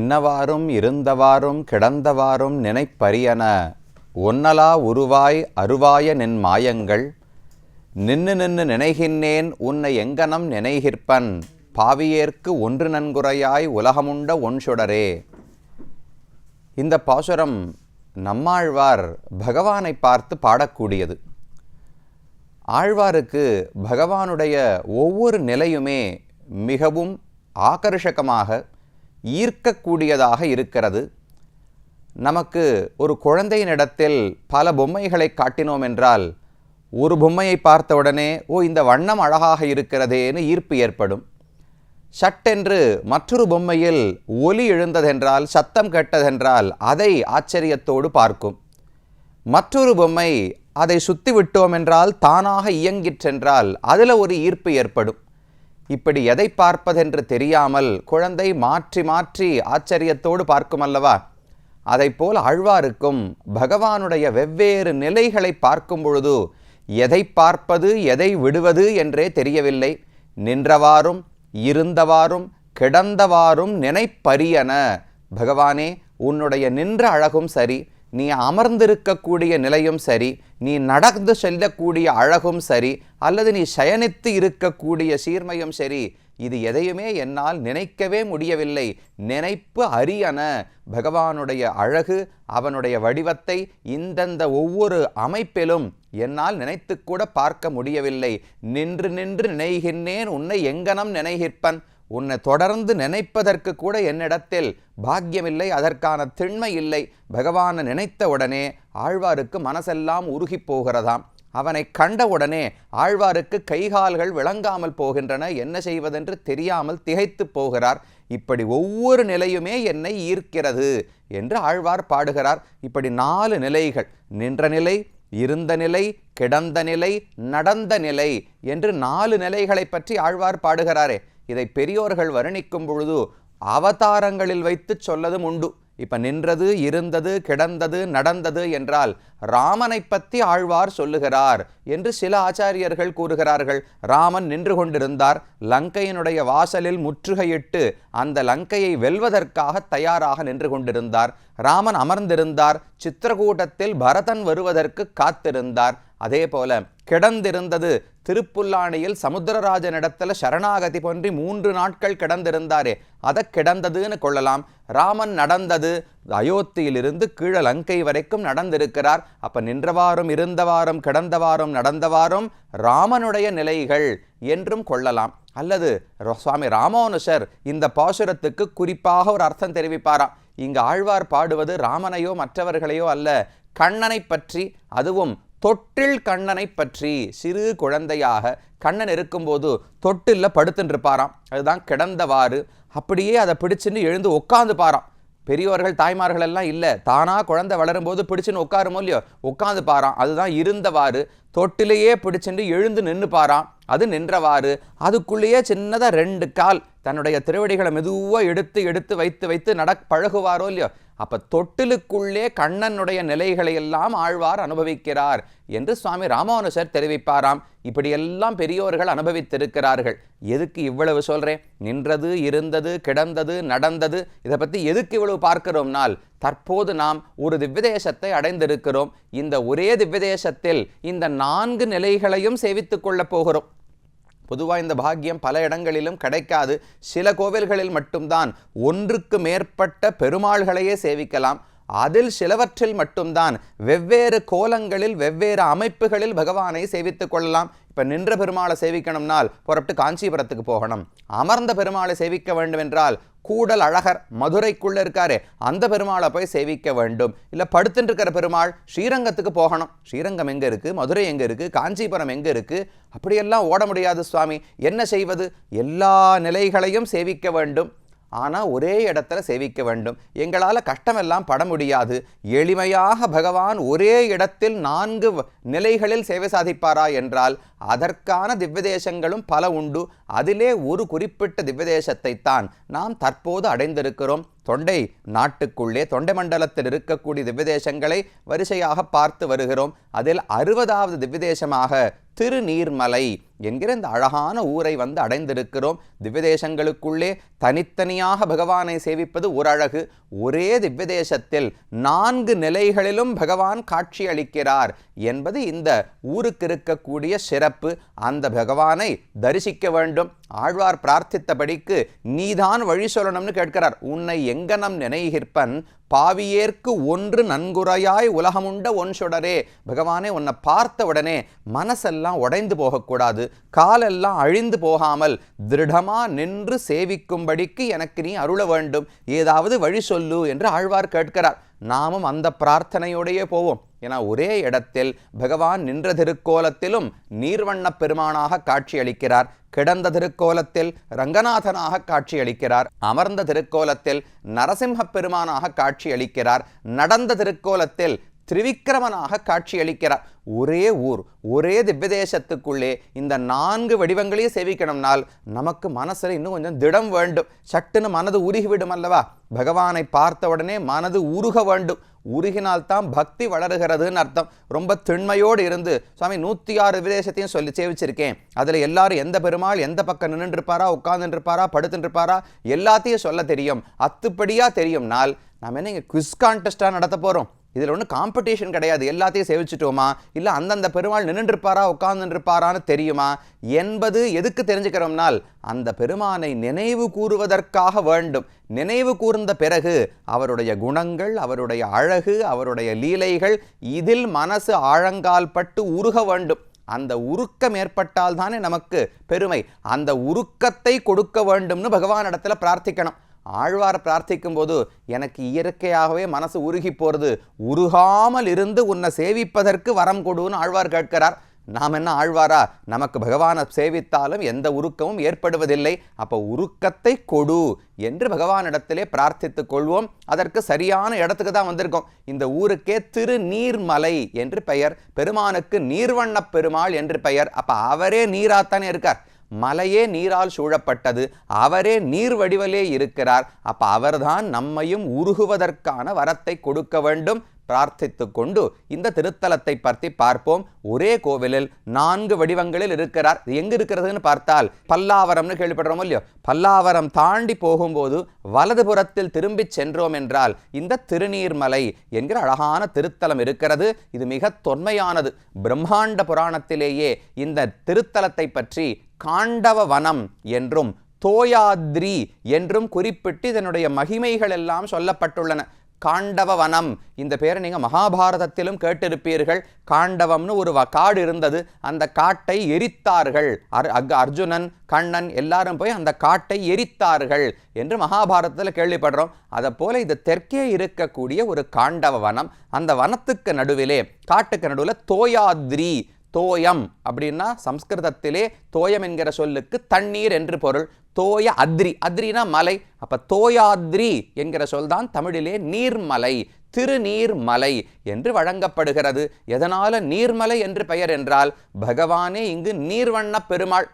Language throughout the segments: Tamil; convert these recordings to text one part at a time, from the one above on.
நின்னவாறும் இருந்தவாறும் கிடந்தவாறும் நினைப்பரியன ஒன்னலா உருவாய் அருவாய நின் மாயங்கள் நின்னு நின்னு நினைகின்றேன் உன்னை எங்கனம் நினைகிற்பன் பாவியேற்கு ஒன்று நன்குறையாய் உலகமுண்ட ஒன்சுடரே. இந்த பாசுரம் நம்மாழ்வார் பகவானை பார்த்து பாடக்கூடியது. ஆழ்வாருக்கு பகவானுடைய ஒவ்வொரு நிலையுமே மிகவும் ஆகர்ஷகமாக ஈர்க்கக்கூடியதாக இருக்கிறது. நமக்கு ஒரு குழந்தையினிடத்தில் பல பொம்மைகளை காட்டினோம் என்றால் ஒரு பொம்மையை பார்த்தவுடனே இந்த வண்ணம் அழகாக இருக்கிறதேன்னு ஈர்ப்பு ஏற்படும். சட்டென்று மற்றொரு பொம்மையில் ஒலி எழுந்ததென்றால், சத்தம் கேட்டதென்றால் அதை ஆச்சரியத்தோடு பார்க்கும். மற்றொரு பொம்மை அதை சுத்தி விட்டோம் என்றால் தானாக இயங்கிற்றென்றால் அதில் ஒரு ஈர்ப்பு ஏற்படும். இப்படி எதை பார்ப்பதென்று தெரியாமல் குழந்தை மாற்றி மாற்றி ஆச்சரியத்தோடு பார்க்கும் அல்லவா? அதைப்போல் ஆழ்வாருக்கும் பகவானுடைய வெவ்வேறு நிலைகளை பார்க்கும் பொழுது எதை பார்ப்பது எதை விடுவது என்றே தெரியவில்லை. நின்றவாறும் இருந்தவாறும் கிடந்தவாறும் நினைப்பரியன. பகவானே, உன்னுடைய நின்ற அழகும் சரி, நீ அமர்ந்திருக்கக்கூடிய நிலையும் சரி, நீ நடந்து செல்லக்கூடிய அழகும் சரி, அல்லது நீ சயனித்து இருக்கக்கூடிய சீர்மையும் சரி, இது எதையுமே என்னால் நினைக்கவே முடியவில்லை. நினைப்பு அரியன. பகவானுடைய அழகு, அவனுடைய வடிவத்தை இந்தந்த ஒவ்வொரு அமைப்பிலும் என்னால் நினைத்து கூட பார்க்க முடியவில்லை. நின்று நின்று நினைகின்றேன் உன்னை எங்கனம் நினைகிற்பன். உன்னை தொடர்ந்து நினைப்பதற்கு கூட என்னிடத்தில் பாக்கியமில்லை, அதற்கான திண்மை இல்லை. பகவானை நினைத்த உடனே ஆழ்வாருக்கு மனசெல்லாம் உருகி போகிறதாம். அவனை கண்டவுடனே ஆழ்வாருக்கு கைகால்கள் விளங்காமல் போகின்றன. என்ன செய்வதென்று தெரியாமல் திகைத்து போகிறார். இப்படி ஒவ்வொரு நிலையுமே என்னை ஈர்க்கிறது என்று ஆழ்வார் பாடுகிறார். இப்படி 4 நிலைகள், நின்ற நிலை, இருந்த நிலை, கிடந்த நிலை, நடந்த நிலை என்று 4 நிலைகளை பற்றி ஆழ்வார் பாடுகிறாரே. இதை பெரியோர்கள் வர்ணிக்கும் பொழுது அவதாரங்களில் வைத்து சொல்லதும் உண்டு. இப்ப நின்றது, இருந்தது, கிடந்தது, நடந்தது என்றால் ராமனை பற்றி ஆழ்வார் சொல்லுகிறார் என்று சில ஆச்சாரியர்கள் கூறுகிறார்கள். ராமன் நின்று கொண்டிருந்தார், லங்கையினுடைய வாசலில் முற்றுகையிட்டு அந்த லங்கையை வெல்வதற்காக தயாராக நின்று கொண்டிருந்தார். ராமன் அமர்ந்திருந்தார், சித்திரகூட்டத்தில் பரதன் வருவதற்கு காத்திருந்தார். அதே போல கிடந்திருந்தது, திருப்புல்லாணியில் சமுத்திரராஜனிடத்துல சரணாகதி போன்றி 3 நாட்கள் கிடந்திருந்தாரே, அதை கிடந்ததுன்னு கொள்ளலாம். ராமன் நடந்தது, அயோத்தியிலிருந்து கீழே லங்கை வரைக்கும் நடந்திருக்கிறார். அப்ப நின்றவாறும் இருந்தவாறும் கிடந்தவாறும் நடந்தவாறும் ராமனுடைய நிலைகள் என்றும் கொள்ளலாம். அல்லது சுவாமி ராமானுஷர் இந்த பாசுரத்துக்கு குறிப்பாக ஒரு அர்த்தம் தெரிவிப்பாராம். இங்கு ஆழ்வார் பாடுவது ராமனையோ மற்றவர்களையோ அல்ல, கண்ணனை பற்றி, அதுவும் தொட்டில் கண்ணனை பற்றி. சிறு குழந்தையாக கண்ணன் இருக்கும்போது தொட்டில்ல படுத்துட்டு இருப்பாராம், அதுதான் கிடந்தவாறு. அப்படியே அதை பிடிச்சுன்னு எழுந்து உட்காந்து பாராம். பெரியவர்கள் தாய்மார்கள் எல்லாம் இல்லை, தானா குழந்தை வளரும்போது பிடிச்சுன்னு உட்காருமோ இல்லையோ, உட்காந்து பாராம், அதுதான் இருந்தவாறு. தொட்டிலேயே பிடிச்சுட்டு எழுந்து நின்று பாராம், அது நின்றவாறு. அதுக்குள்ளேயே சின்னதாக 2 கால் தன்னுடைய திருவடிகளை மெதுவாக எடுத்து எடுத்து வைத்து வைத்து பழகுவாரோ இல்லையோ. அப்ப தொட்டிலுக்குள்ளே கண்ணனுடைய நிலைகளை எல்லாம் ஆழ்வார் அனுபவிக்கிறார் என்று சுவாமி ராமானுஷர் தெரிவிப்பாராம். இப்படியெல்லாம் பெரியோர்கள் அனுபவித்திருக்கிறார்கள். எதுக்கு இவ்வளவு சொல்றேன்? நின்றது, இருந்தது, கிடந்தது, நடந்தது, இதை பத்தி எதுக்கு இவ்வளவு பார்க்கிறோம்னால், தற்போது நாம் ஒரு திவ்யதேசத்தை அடைந்திருக்கிறோம். இந்த ஒரே திவ்யதேசத்தில் இந்த 4 நிலைகளையும் சேவித்துக் கொள்ளப் போகிறோம். பொதுவாக இந்த பாக்கியம் பல இடங்களிலும் கிடைக்காது. சில கோவில்களில் மட்டும்தான் ஒன்றுக்கு மேற்பட்ட பெருமாள்களையே சேவிக்கலாம். அதில் சிலவற்றில் மட்டும்தான் வெவ்வேறு கோலங்களில் வெவ்வேறு அமைப்புகளில் பகவானை சேவித்துக் கொள்ளலாம். இப்போ நின்ற பெருமாளை சேவிக்கணும்னால் புறப்பட்டு காஞ்சிபுரத்துக்கு போகணும். அமர்ந்த பெருமாளை சேவிக்க வேண்டும் என்றால் கூடல் அழகர் மதுரைக்குள்ள இருக்காரே அந்த பெருமாளை போய் சேவிக்க வேண்டும். இல்லை படுத்துட்டு இருக்கிற பெருமாள் ஸ்ரீரங்கத்துக்கு போகணும். ஸ்ரீரங்கம் எங்கே இருக்குது, மதுரை எங்கே இருக்குது, காஞ்சிபுரம் எங்கே இருக்குது, அப்படியெல்லாம் ஓட முடியாது சுவாமி. என்ன செய்வது? எல்லா நிலைகளையும் சேவிக்க வேண்டும், ஆனால் ஒரே இடத்துல சேவிக்க வேண்டும். எங்களால் கஷ்டமெல்லாம் பட முடியாது. எளிமையாக பகவான் ஒரே இடத்தில் 4 நிலைகளில் சேவை சாதிப்பாரா என்றால் அதற்கான திவ்யதேசங்களும் பல உண்டு. அதிலே ஒரு குறிப்பிட்ட திவ்யதேசத்தை தான் நாம் தற்போது அடைந்திருக்கிறோம். தொண்டை நாட்டுக்குள்ளே தொண்டை மண்டலத்தில் இருக்கக்கூடிய திவ்யதேசங்களை வரிசையாக பார்த்து வருகிறோம். அதில் 60வது திவ்யதேசமாக திருநீர்மலை என்கிற இந்த அழகான ஊரை வந்து அடைந்திருக்கிறோம். திவ்யதேசங்களுக்குள்ளே தனித்தனியாக பகவானை சேவிப்பது ஒரு அழகு. ஒரே திவ்யதேசத்தில் 4 நிலைகளிலும் பகவான் காட்சி அளிக்கிறார் என்பது இந்த ஊருக்கு இருக்கக்கூடிய சிறப்பு. அந்த பகவானை தரிசிக்க வேண்டும். ஆழ்வார் பிரார்த்தித்தபடிக்கு நீதான் வழி சொல்லணும்னு கேட்கிறார். உன்னை எங்கனம் நினைகிற்பன் பாவியேற்கு ஒன்று நன்குறையாய் உலகமுண்ட ஒன் சுடரே. பகவானே, உன்னை பார்த்த உடனே மனசெல்லாம் உடைந்து போகக்கூடாது, காலெல்லாம் அழிந்து போகாமல் திருடமா நின்று சேவிக்கும்படிக்கு எனக்கு நீ அருள வேண்டும், ஏதாவது வழி சொல்லு என்று ஆழ்வார் கேட்கிறார். நாமும் அந்த பிரார்த்தனையோடையே போவோம். ஏன்னா ஒரே இடத்தில் பகவான் நின்ற திருக்கோலத்திலும் நீர்வண்ண பெருமானாக காட்சி அளிக்கிறார், கிடந்த திருக்கோலத்தில் ரங்கநாதனாக காட்சி அளிக்கிறார், அமர்ந்த திருக்கோலத்தில் நரசிம்ம பெருமானாக காட்சி அளிக்கிறார், நடந்த திருக்கோலத்தில் திரிவிக்கிரமனாக காட்சி அளிக்கிறார். ஒரே ஊர், ஒரே திவ்யதேசத்துக்குள்ளே இந்த 4 வடிவங்களையும் சேவிக்கணும்னால் நமக்கு மனசில் இன்னும் கொஞ்சம் திடம் வேண்டும். சட்டுன்னு மனது உருகிவிடும் அல்லவா? பகவானை பார்த்த உடனே மனது உருக வேண்டும். உருகினால்தான் பக்தி வளருகிறதுன்னு அர்த்தம். ரொம்ப திண்மையோடு இருந்து சுவாமி 106 விதேசத்தையும் சொல்லி சேவிச்சிருக்கேன், அதில் எல்லாரும் எந்த பெருமாள் எந்த பக்கம் நின்றுருப்பாரா, உட்கார்ந்துருப்பாரா, படுத்துருப்பாரா, எல்லாத்தையும் சொல்ல தெரியும், அத்துப்படியாக தெரியும்னால் நம்ம என்ன இங்கே குவிஸ் கான்டெஸ்டாக நடத்த போகிறோம்? இதில் ஒன்றும் காம்படிஷன் கிடையாது. எல்லாத்தையும் சேவிச்சிட்டோமா, இல்லை அந்தந்த பெருமாள் நின்றுருப்பாரா உட்கார்ந்துருப்பாரான்னு தெரியுமா என்பது எதுக்கு தெரிஞ்சுக்கிறோம்னால் அந்த பெருமானை நினைவு கூறுவதற்காக வேண்டும். நினைவு கூர்ந்த பிறகு அவருடைய குணங்கள், அவருடைய அழகு, அவருடைய லீலைகள் இதில் மனசு ஆழங்கால் பட்டு உருக வேண்டும். அந்த உருக்கம் ஏற்பட்டால் தானே நமக்கு பெருமை. அந்த உருக்கத்தை கொடுக்க வேண்டும்னு பகவானிடத்தில் பிரார்த்திக்கணும். ஆழ்வார் பிரார்த்திக்கும் போது எனக்கு இயற்கையாகவே மனசு உருகி போகிறது, உருகாமல் இருந்து உன்னை சேவிப்பதற்கு வரம் கொடுன்னு ஆழ்வார் கேட்கிறார். நாம் என்ன ஆழ்வாரா? நமக்கு பகவானை சேவித்தாலும் எந்த உருக்கமும் ஏற்படுவதில்லை. அப்போ உருக்கத்தை கொடு என்று பகவானிடத்திலே பிரார்த்தித்துக் கொள்வோம். அதற்கு சரியான இடத்துக்கு தான் வந்திருக்கோம். இந்த ஊருக்கே திருநீர்மலை என்று பெயர், பெருமானுக்கு நீர்வண்ண பெருமாள் என்று பெயர். அப்போ அவரே நீராத்தானே இருக்கார், மலையே நீரால் சூழப்பட்டது, அவரே நீர் வடிவலே இருக்கிறார். அப்ப அவர்தான் நம்மையும் உருகுவதற்கான வரத்தை கொடுக்க வேண்டும். பிரார்த்தித்து கொண்டு இந்த திருத்தலத்தை பற்றி பார்ப்போம். ஒரே கோவிலில் 4 வடிவங்களில் இருக்கிறார். எங்க இருக்கிறதுன்னு பார்த்தால் பல்லாவரம்னு கேள்விப்படுறோம் இல்லையோ, பல்லாவரம் தாண்டி போகும்போது வலதுபுறத்தில் திரும்பி சென்றோம் என்றால் இந்த திருநீர்மலை என்கிற அழகான திருத்தலம் இருக்கிறது. இது மிக தொன்மையானது. பிரம்மாண்ட புராணத்திலேயே இந்த திருத்தலத்தை பற்றி காண்டவ வனம் என்றும் தோயாத்ரி என்றும் குறிப்பிட்டு இதனுடைய மகிமைகள் எல்லாம் சொல்லப்பட்டுள்ளன. காண்டவ வனம், இந்த பேரை நீங்கள் மகாபாரதத்திலும் கேட்டிருப்பீர்கள். காண்டவம்னு ஒரு காடு இருந்தது, அந்த காட்டை எரித்தார்கள். அர்ஜுனன், கண்ணன் எல்லாரும் போய் அந்த காட்டை எரித்தார்கள் என்று மகாபாரதத்தில் கேள்விப்படுறோம். அதை போல இது தெற்கே இருக்கக்கூடிய ஒரு காண்டவ வனம். அந்த வனத்துக்கு நடுவிலே, காட்டுக்கு நடுவில் தோயாத்ரி, தோயம் அப்படின்னா சம்ஸ்கிருதத்திலே தோயம் என்கிற சொல்லுக்கு தண்ணீர் என்று பொருள். தோய அத்ரி, அத்ரினா மலை. அப்ப தோயாத்ரி என்கிற சொல் தான் தமிழிலே நீர்மலை, திருநீர்மலை என்று வழங்கப்படுகிறது. எதனால நீர்மலை என்று பெயர் என்றால் பகவானே இங்கு நீர்வண்ண பெருமாள்.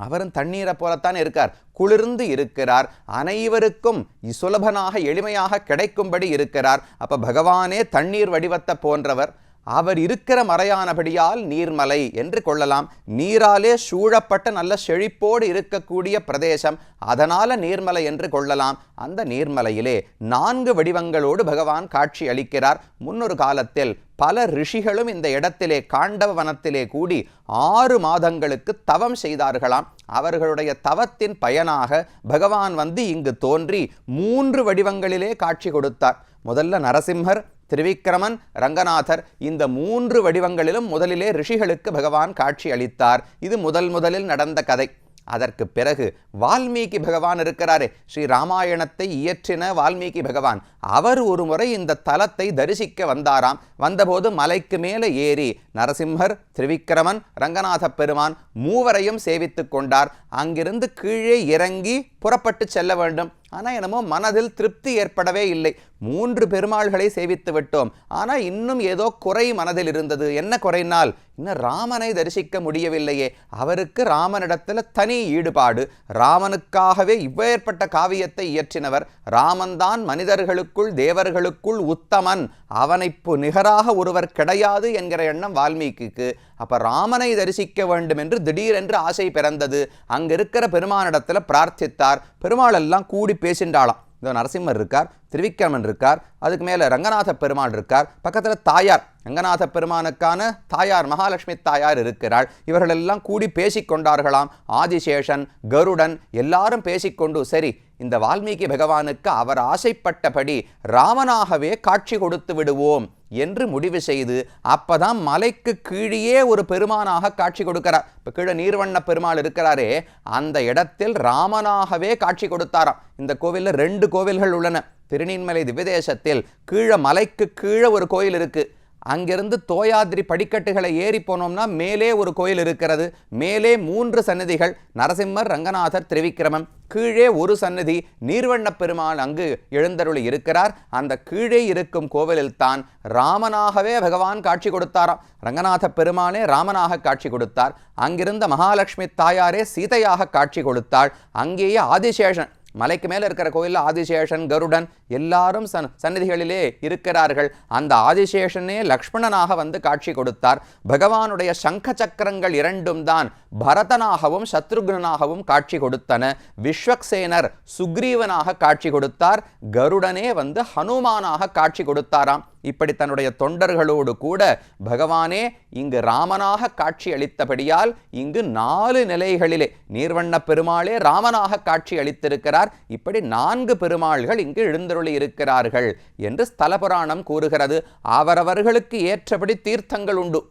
அவரும் தண்ணீரை போலத்தான் இருக்கார், குளிர்ந்து இருக்கிறார், அனைவருக்கும் சுலபனாக எளிமையாக கிடைக்கும்படி இருக்கிறார். அப்ப பகவானே தண்ணீர் வடிவத்தை போன்றவர். அவர் இருக்கிற மறையானபடியால் நீர்மலை என்று கொள்ளலாம். நீராலே சூழப்பட்ட நல்ல செழிப்போடு இருக்கக்கூடிய பிரதேசம், அதனால நீர்மலை என்று கொள்ளலாம். அந்த நீர்மலையிலே 4 வடிவங்களோடு பகவான் காட்சி அளிக்கிறார். முன்னொரு காலத்தில் பல ரிஷிகளும் இந்த இடத்திலே காண்டவ வனத்திலே கூடி 6 மாதங்களுக்கு தவம் செய்தார்களாம். அவர்களுடைய தவத்தின் பயனாக பகவான் வந்து இங்கு தோன்றி 3 வடிவங்களிலே காட்சி கொடுத்தார். முதல்ல நரசிம்மர், திரிவிக்கிரமன், ரங்கநாதர், இந்த 3 வடிவங்களிலும் முதலிலே ரிஷிகளுக்கு பகவான் காட்சி அளித்தார். இது முதலில் நடந்த கதை. அதற்கு பிறகு வால்மீகி பகவான் இருக்கிறாரே, ஸ்ரீ ராமாயணத்தை இயற்றின வால்மீகி பகவான், அவர் ஒரு முறை இந்த தலத்தை தரிசிக்க வந்தாராம். வந்தபோது மலைக்கு மேலே ஏறி நரசிம்மர், திரிவிக்கிரமன், ரங்கநாத பெருமான் மூவரையும் சேவித்து கொண்டார். அங்கிருந்து கீழே இறங்கி புறப்பட்டு செல்ல வேண்டும். ஆனால் என்னமோ மனதில் திருப்தி ஏற்படவே இல்லை. 3 பெருமாள்களை சேவித்து விட்டோம், ஆனால் இன்னும் ஏதோ குறை மனதில் இருந்தது. என்ன குறைனால், இன்னும் ராமனை தரிசிக்க முடியவில்லையே. அவருக்கு ராமனிடத்தில் தனி ஈடுபாடு. ராமனுக்காகவே இவ்வேற்பட்ட காவியத்தை இயற்றினவர். ராமன்தான் மனிதர்களுக்குள் தேவர்களுக்குள் உத்தமன், அவனைப்பு நிகராக ஒருவர் கிடையாது என்கிற எண்ணம் வால்மீகிக்கு. அப்ப ராமனை தரிசிக்க வேண்டும் என்று திடீரென்று ஆசை பிறந்தது. அங்கிருக்கிற பெருமானிடத்தில் பிரார்த்தித்தார். பெருமாள் எல்லாம் கூடி பேசின்றாளாம். இந்த நரசிம்மர் இருக்கார், திருவிக்கிரமன் இருக்கார், அதுக்கு மேலே ரங்கநாத பெருமாள் இருக்கார், பக்கத்தில் தாயார் ரங்கநாத பெருமானுக்கான தாயார் மகாலட்சுமி தாயார் இருக்கிறாள். இவர்களெல்லாம் கூடி பேசிக்கொண்டார்களாம். ஆதிசேஷன், கருடன் எல்லாரும் பேசிக்கொண்டு, சரி இந்த வால்மீகி பகவானுக்கு அவர் ஆசைப்பட்டபடி ராமனாகவே காட்சி கொடுத்து விடுவோம் என்று முடிவு செய்து, அப்பதான் மலைக்கு கீழே ஒரு பெருமானாக காட்சி கொடுக்கிறார். இப்போ கீழே நீர்வண்ண பெருமாள் இருக்கிறாரே, அந்த இடத்தில் ராமனாகவே காட்சி கொடுத்தாராம். இந்த கோவிலில் 2 கோவில்கள் உள்ளன. திருநீன்மலை திவ்யதேசத்தில் கீழே மலைக்கு கீழே ஒரு கோயில் இருக்கு. அங்கிருந்து தோயாதிரி படிக்கட்டுகளை ஏறி போனோம்னா மேலே ஒரு கோயில் இருக்கிறது. மேலே 3 சன்னதிகள், நரசிம்மர், ரங்கநாதர், திரிவிக்கிரமன். கீழே ஒரு சன்னதி, நீர்வண்ண பெருமாள் அங்கு எழுந்தருளி இருக்கிறார். அந்த கீழே இருக்கும் கோவிலில் தான் ராமனாகவே பகவான் காட்சி கொடுத்தாராம். ரங்கநாத பெருமானே ராமனாக காட்சி கொடுத்தார். அங்கிருந்த மகாலட்சுமி தாயாரே சீதையாக காட்சி கொடுத்தாள். அங்கேயே ஆதிசேஷன், மலைக்கு மேலே இருக்கிற கோயிலில் ஆதிசேஷன், கருடன் எல்லாரும் சந்நிதிகளிலே இருக்கிறார்கள். அந்த ஆதிசேஷனே லக்ஷ்மணனாக வந்து காட்சி கொடுத்தார். பகவானுடைய சங்க சக்கரங்கள் 2ம் தான் பரதனாகவும் சத்ருக்னாகவும் காட்சி கொடுத்தன. விஸ்வக்சேனர் சுக்ரீவனாக காட்சி கொடுத்தார். கருடனே வந்து ஹனுமானாக காட்சி கொடுத்தாராம். இப்படி தன்னுடைய தொண்டர்களோடு கூட பகவானே இங்கு ராமனாக காட்சி அளித்தபடியால் இங்கு 4 நிலைகளிலே நீர்வண்ண பெருமாளே ராமனாக காட்சி அளித்திருக்கிறார். இப்படி 4 பெருமாள்கள் இங்கு எழுந்தருளி இருக்கிறார்கள் என்று ஸ்தல புராணம் கூறுகிறது. அவரவர்களுக்கு ஏற்றபடி தீர்த்தங்கள் உண்டு.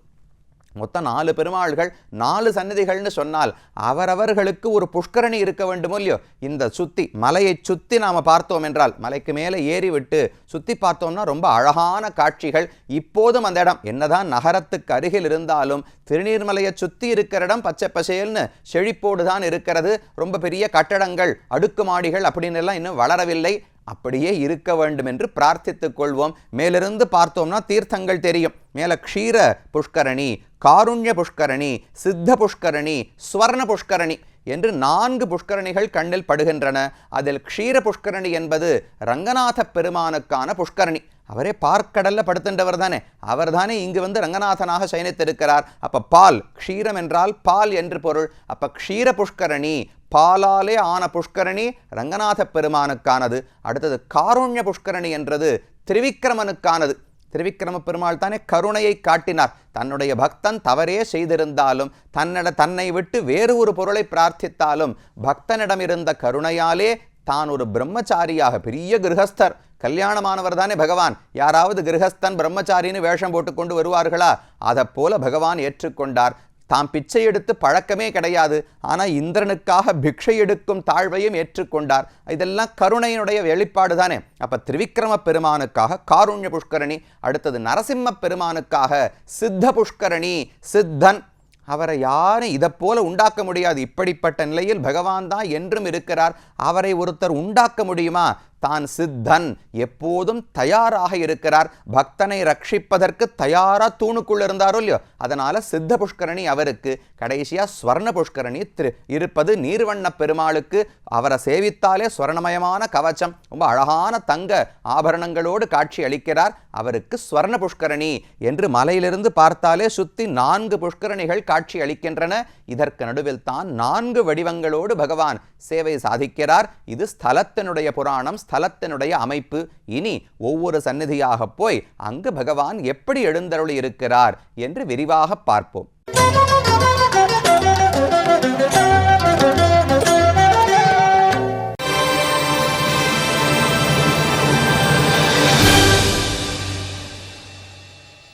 மொத்தம் 4 பெருமாள்கள், 4 சன்னதிகள்னு சொன்னால் அவரவர்களுக்கு ஒரு புஷ்கரணி இருக்க வேண்டும் இல்லையோ. இந்த சுத்தி மலையை சுற்றி நாம் பார்த்தோம் என்றால், மலைக்கு மேலே ஏறி விட்டு சுற்றி பார்த்தோம்னா ரொம்ப அழகான காட்சிகள். இப்போதும் அந்த இடம் என்னதான் நகரத்துக்கு அருகில் இருந்தாலும் திருநீர்மலையை சுற்றி இருக்கிற இடம் பச்சை பசேல்னு செழிப்போடு தான் இருக்கிறது. ரொம்ப பெரிய கட்டடங்கள், அடுக்குமாடிகள் அப்படின்னு எல்லாம் இன்னும் வளரவில்லை. அப்படியே இருக்க வேண்டும் என்று பிரார்த்தித்துக் கொள்வோம். மேலிருந்து பார்த்தோம்னா தீர்த்தங்கள் தெரியும். மேல க்ஷீர புஷ்கரணி, காருண்ய புஷ்கரணி, சித்த புஷ்கரணி, ஸ்வர்ண புஷ்கரணி என்று 4 புஷ்கரணிகள் கண்ணில் படுகின்றன. அதில் க்ஷீர புஷ்கரணி என்பது ரங்கநாத பெருமானுக்கான புஷ்கரணி. அவரே பார்க்கடல்ல படுத்துன்றவர் தானே, அவர் தானே இங்கு வந்து ரங்கநாதனாக சயனித்திருக்கிறார். அப்ப பால், க்ஷீரம் என்றால் பால் என்று பொருள். அப்ப க்ஷீர புஷ்கரணி, பாலாலே ஆன புஷ்கரணி ரங்கநாத பெருமானுக்கானது. அடுத்தது காருண்ய புஷ்கரணி என்றது திரிவிக்கிரமனுக்கானது. திரிவிக்கிரம பெருமாள் தானே கருணையை காட்டினார். தன்னுடைய பக்தன் தவறே செய்திருந்தாலும், தன்னை விட்டு வேறு ஒரு பொருளை பிரார்த்தித்தாலும் பக்தனிடம் இருந்த கருணையாலே தான் ஒரு பிரம்மச்சாரியாக, பெரிய கிரகஸ்தர், கல்யாணமானவர் தானே பகவான். யாராவது கிரகஸ்தன் பிரம்மச்சாரின்னு வேஷம் போட்டு கொண்டு வருவார்களா? அதை போல பகவான் ஏற்றுக்கொண்டார். தாம் பிச்சை எடுத்து பழக்கமே கிடையாது, ஆனால் இந்திரனுக்காக பிக்ஷை எடுக்கும் தாழ்வையும் ஏற்றுக்கொண்டார். இதெல்லாம் கருணையினுடைய வெளிப்பாடு தானே. அப்ப திரிவிக்கிரம பெருமானுக்காக காருண்ய புஷ்கரணி, அடுத்தது நரசிம்ம பெருமானுக்காக சித்த புஷ்கரணி. சித்தன், அவரை யாரும் இதை போல உண்டாக்க முடியாது. இப்படிப்பட்ட நிலையில் பகவான் தான் என்றும் இருக்கிறார். அவரை ஒருத்தர் உண்டாக்க முடியுமா? தான் சித்தன், எப்போதும் தயாராக இருக்கிறார். பக்தனை ரட்சிப்பதற்கு தயாரா தூணுக்குள் இருந்தாரோ இல்லையோ, அதனால சித்த புஷ்கரணி அவருக்கு. கடைசியா ஸ்வர்ண புஷ்கரணி இருப்பது நீர்வண்ண பெருமாளுக்கு. அவரை சேவித்தாலே ஸ்வர்ணமயமான கவச்சம், ரொம்ப அழகான தங்க ஆபரணங்களோடு காட்சி அளிக்கிறார். அவருக்கு ஸ்வர்ண புஷ்கரணி என்று மலையிலிருந்து பார்த்தாலே சுத்தி 4 புஷ்கரணிகள் காட்சி அளிக்கின்றன. இதற்கு நடுவில் தான் 4 வடிவங்களோடு பகவான் சேவை சாதிக்கிறார். இது ஸ்தலத்தினுடைய புராணம், ஸ்தலத்தினுடைய அமைப்பு. இனி ஒவ்வொரு சந்நிதியாக போய் அங்கு பகவான் எப்படி எழுந்தருளி இருக்கிறார் என்று விரிவாக பார்ப்போம்.